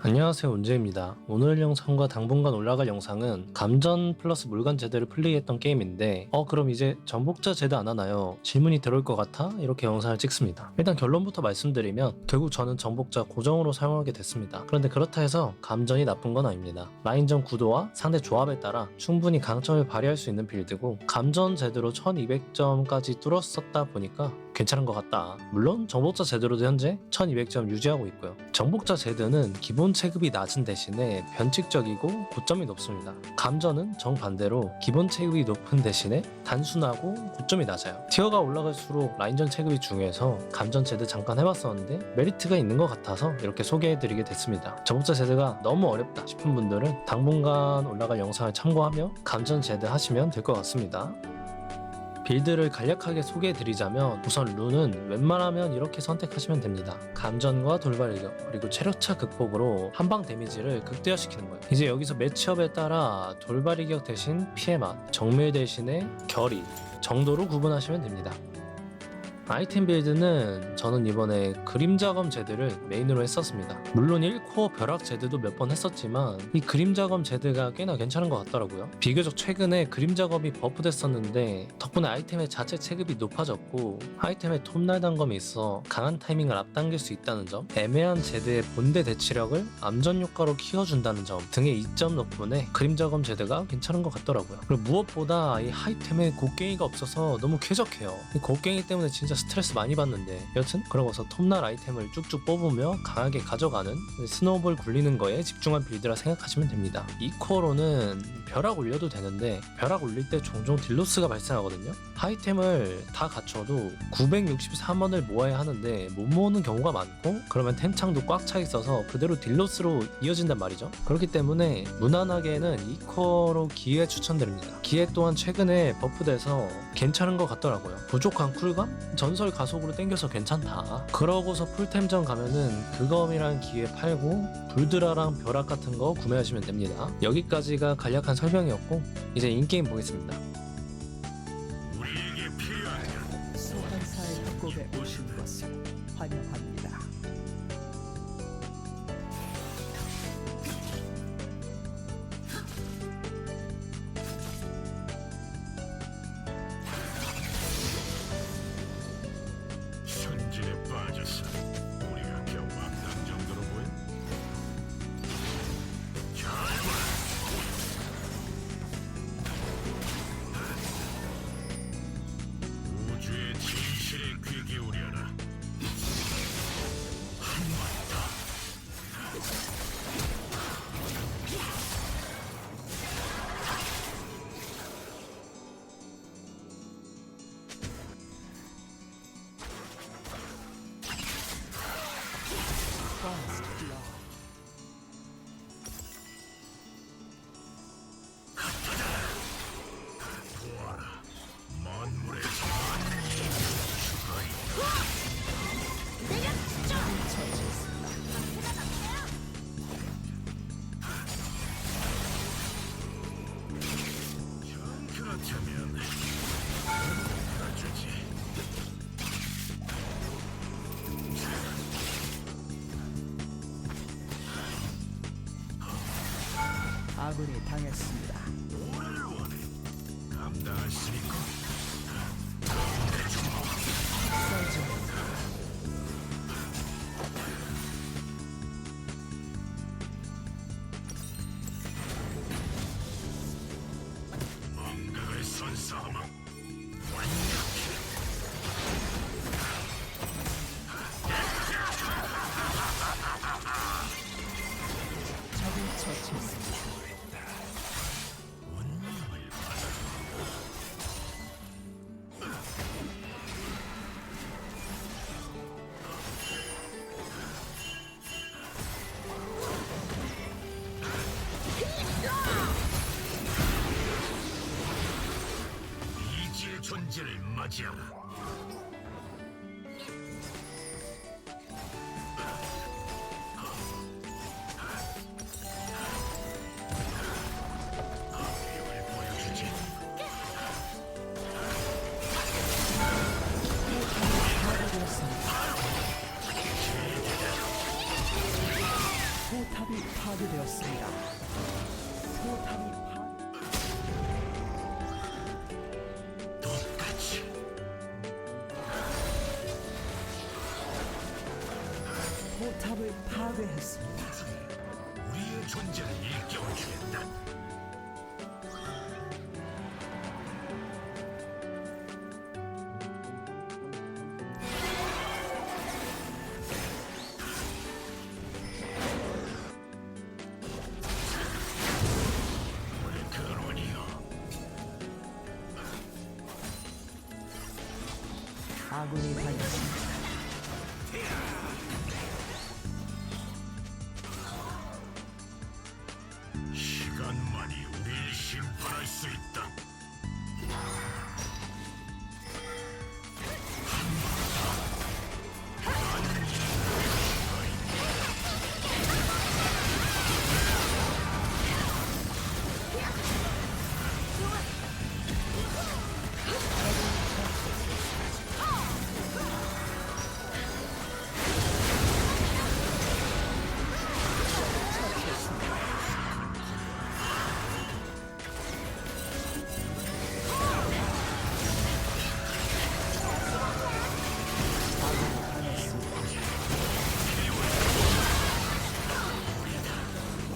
안녕하세요, 운재입니다. 오늘 영상과 당분간 올라갈 영상은 감전 플러스 물관 제드를 플레이했던 게임인데 그럼 이제 전복자 제드 안 하나요? 질문이 들어올 것 같아 이렇게 영상을 찍습니다. 일단 결론부터 말씀드리면 결국 저는 전복자 고정으로 사용하게 됐습니다. 그런데 그렇다 해서 감전이 나쁜 건 아닙니다. 라인전 구도와 상대 조합에 따라 충분히 강점을 발휘할 수 있는 빌드고 감전 제드로 1200점까지 뚫었었다 보니까 괜찮은 것 같다. 물론 정복자 제드로도 현재 1200점 유지하고 있고요. 정복자 제드는 기본 체급이 낮은 대신에 변칙적이고 고점이 높습니다. 감전은 정반대로 기본 체급이 높은 대신에 단순하고 고점이 낮아요. 티어가 올라갈수록 라인전 체급이 중요해서 감전 제드 잠깐 해봤었는데 메리트가 있는 것 같아서 이렇게 소개해드리게 됐습니다. 정복자 제드가 너무 어렵다 싶은 분들은 당분간 올라갈 영상을 참고하며 감전 제드 하시면 될 것 같습니다. 빌드를 간략하게 소개해드리자면 우선 룬은 웬만하면 이렇게 선택하시면 됩니다. 감전과 돌발일격 그리고 체력차 극복으로 한방 데미지를 극대화시키는 거예요. 이제 여기서 매치업에 따라 돌발일격 대신 피해맛, 정밀 대신에 결의 정도로 구분하시면 됩니다. 아이템 빌드는 저는 이번에 그림자검 제드를 메인으로 했었습니다. 물론 1코어 벼락 제드도 몇 번 했었지만 이 그림자검 제드가 꽤나 괜찮은 것 같더라고요. 비교적 최근에 그림자검이 버프됐었는데 덕분에 아이템의 자체 체급이 높아졌고 아이템에 톱날 단검이 있어 강한 타이밍을 앞당길 수 있다는 점, 애매한 제드의 본대 대치력을 암전 효과로 키워준다는 점 등의 이점 덕분에 그림자검 제드가 괜찮은 것 같더라고요. 그리고 무엇보다 이 아이템에 곡괭이가 없어서 너무 쾌적해요. 이 곡괭이 때문에 진짜 스트레스 많이 받는데 여튼 그러고서 톱날 아이템을 쭉쭉 뽑으며 강하게 가져가는 스노우볼 굴리는 거에 집중한 빌드라 생각하시면 됩니다. 이 코어로는 벼락 올려도 되는데 벼락 올릴 때 종종 딜로스가 발생하거든요. 아이템을 다 갖춰도 963원을 모아야 하는데 못 모으는 경우가 많고 그러면 템창도 꽉 차 있어서 그대로 딜로스로 이어진단 말이죠. 그렇기 때문에 무난하게는 이 코어로 기회 추천드립니다. 기회 또한 최근에 버프돼서 괜찮은 것 같더라고요. 부족한 쿨감? 전설 가속으로 땡겨서 괜찮다. 그러고서 풀템전 가면은 그검이랑 기회 팔고 불드라랑 벼락 같은 거 구매하시면 됩니다. 여기까지가 간략한 설명이었고 이제 인게임 보겠습니다. 우리에게 필요하냐? 소환사의 협곡에 오신 것을 환영합니다. 현질에 빠졌어. 우리가 겨우 왕당 정도로 보여? 잘 봐. 우주의 진실에 귀 기울여라. 한 번 더. First blood. 보아라. 만물의 만민이 죽어있다. 정 그렇다면 가주지. 아군이 당했습니다. 뭐를 원해? 감당할 수 있고. 뭔가를 선사하마. 완벽해. 적을 처치했습니다. 운명을 받아. 이지의 존재를 맞이하라. 힘을 보여주지. 포탑을 파괴했습니다. 우리의 존재를 일깨워주겠다. 우리 근원이여, 아군이 당했습니다. 시간만이 우리를 심판할 수 있다.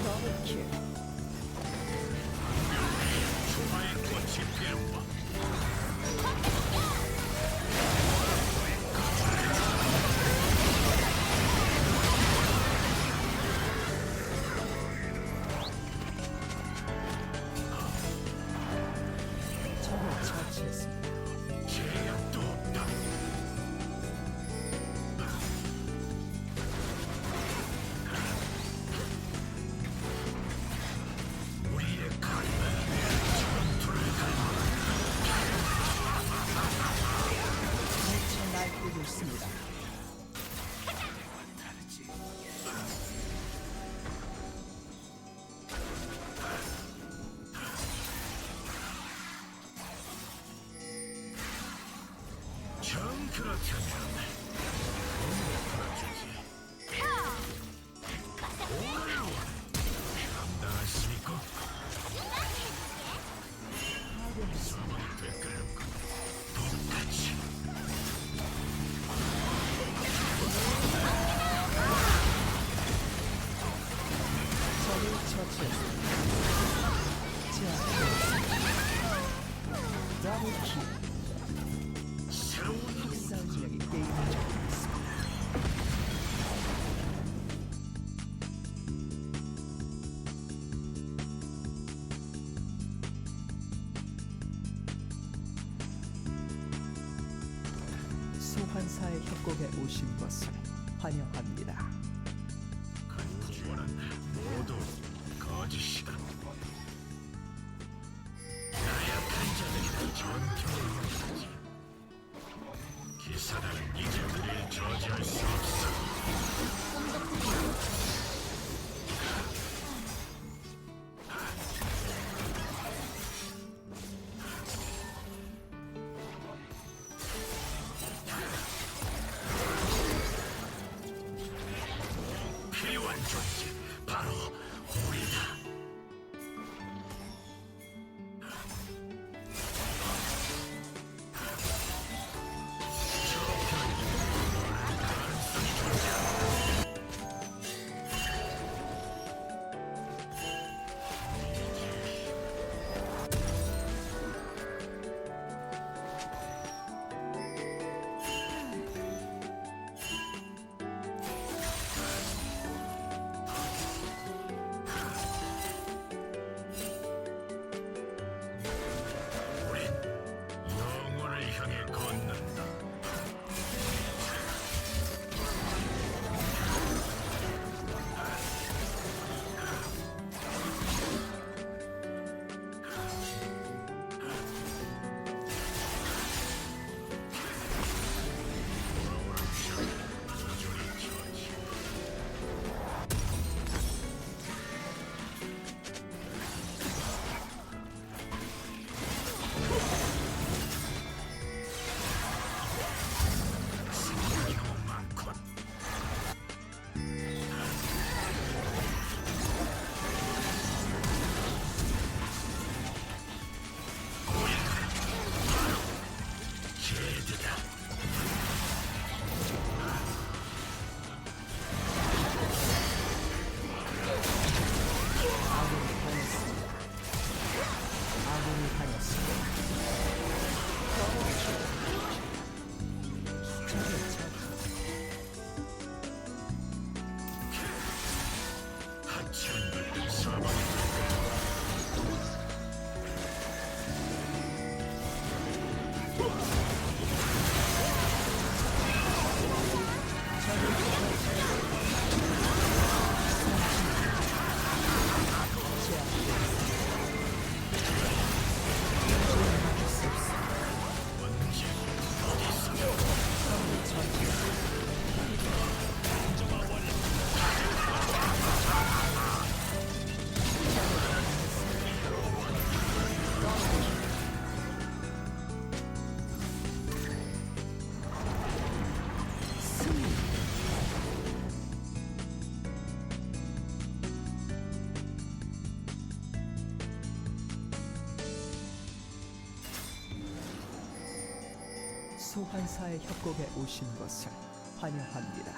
더블킬. 조화의 꽃이 피어나. 적을 처치했습니다. 제약도 없다. 우리의 칼은 전투를 미쳐 날뛰고 있습니다. 정 그렇다면 풀어주지. 오늘 원해. 감당하십니까? 사망의 댓글 똑같이. 적을 처치했습니다. 제압되었습니다. 더블킬. 새로운 학살력이 게임을 접근했습니다. 소환사의 협곡에 오신 것을 환영합니다. 간주원은 모두 거짓이다. 나약한 자들이 전투를 이어가지. 기사단은 이제 우리를 저지할 수 없어. 필요한 존재 바로 우리다. 다녔습니다. 적을 하찮은 사방 소환사의 협곡에 오신 것을 환영합니다.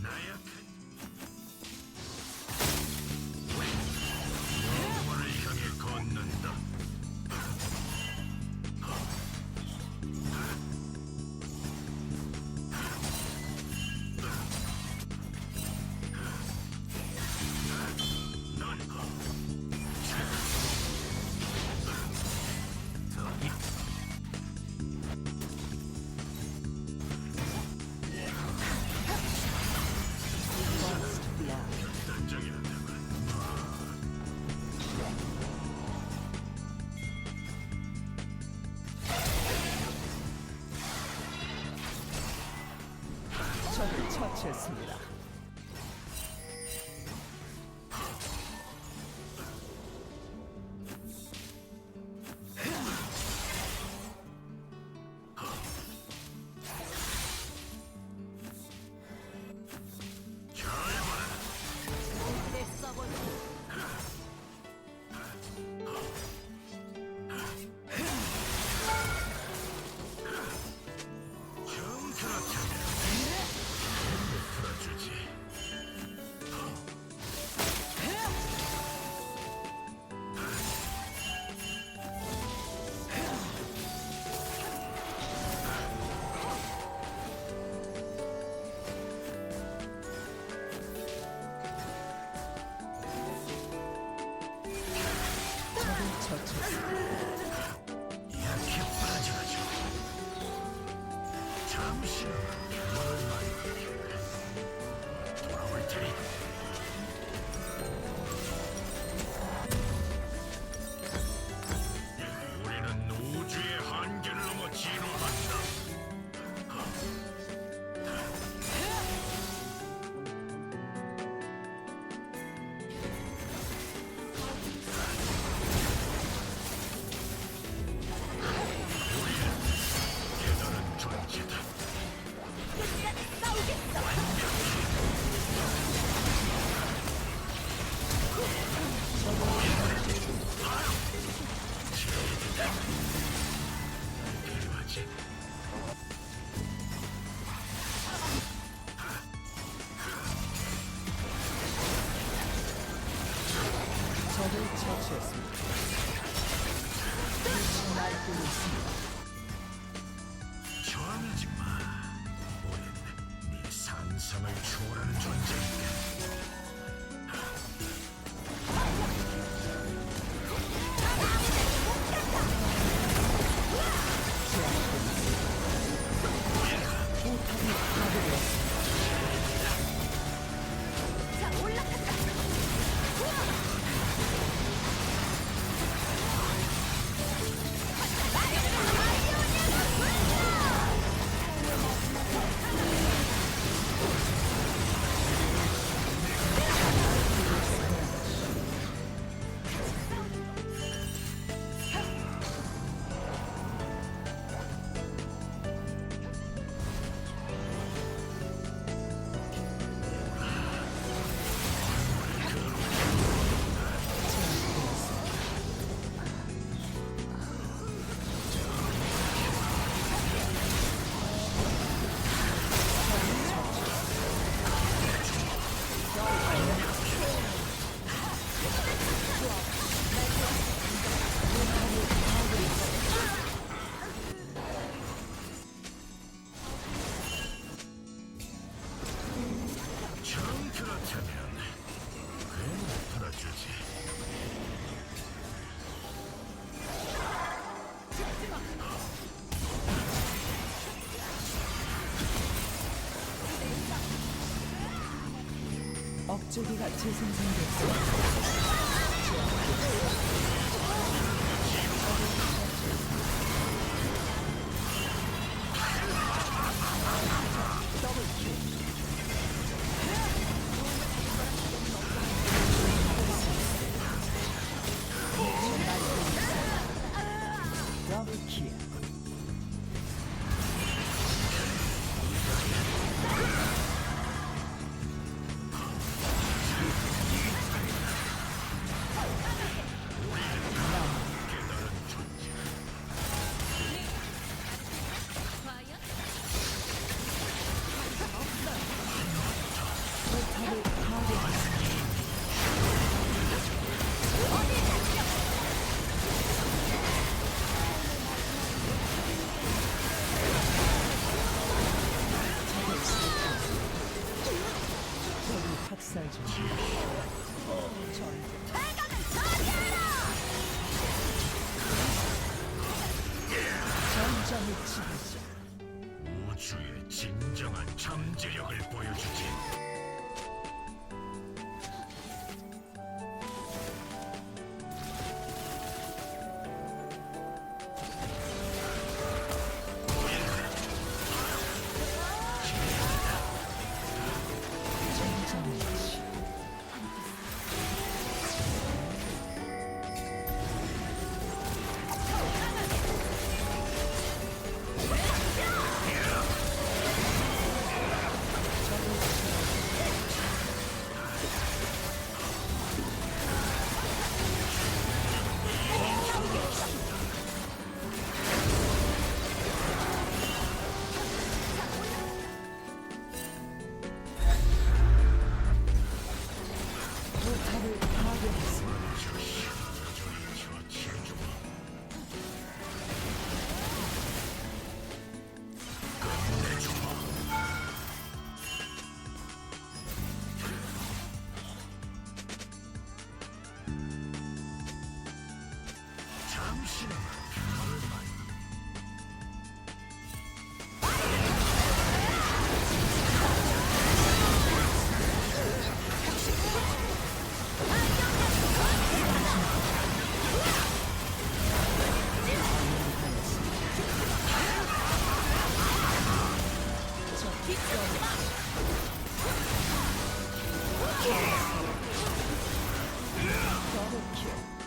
나약한 영원을 향해 걷는다. First blood. 단장이란다만 적을 처치했습니다. 좀 그렇다면 풀어주지. 적을 처치했습니다. 약해 빠져가죠. 잠시만 너만 돌아올 테니 우리는 우주의 한계를 넘어 진화한다. 깨달은 존재다. 필요하지. 적을 처치했습니다. 날뛰고 있습니다. 저항하지 마. 우린 네 상상을 초월하는 존재니까. 포탑이 파괴되었습니다. 목줄기가 재생산됐습니다. 더블킬. 포탑을 파괴했습니다. 적이 학살 중입니다. 전장을 치르죠. 우주의 진정한 잠재력을 보여주지. 전장을 치. 포탑을 파괴했습니다. 잠시나마 더블킬.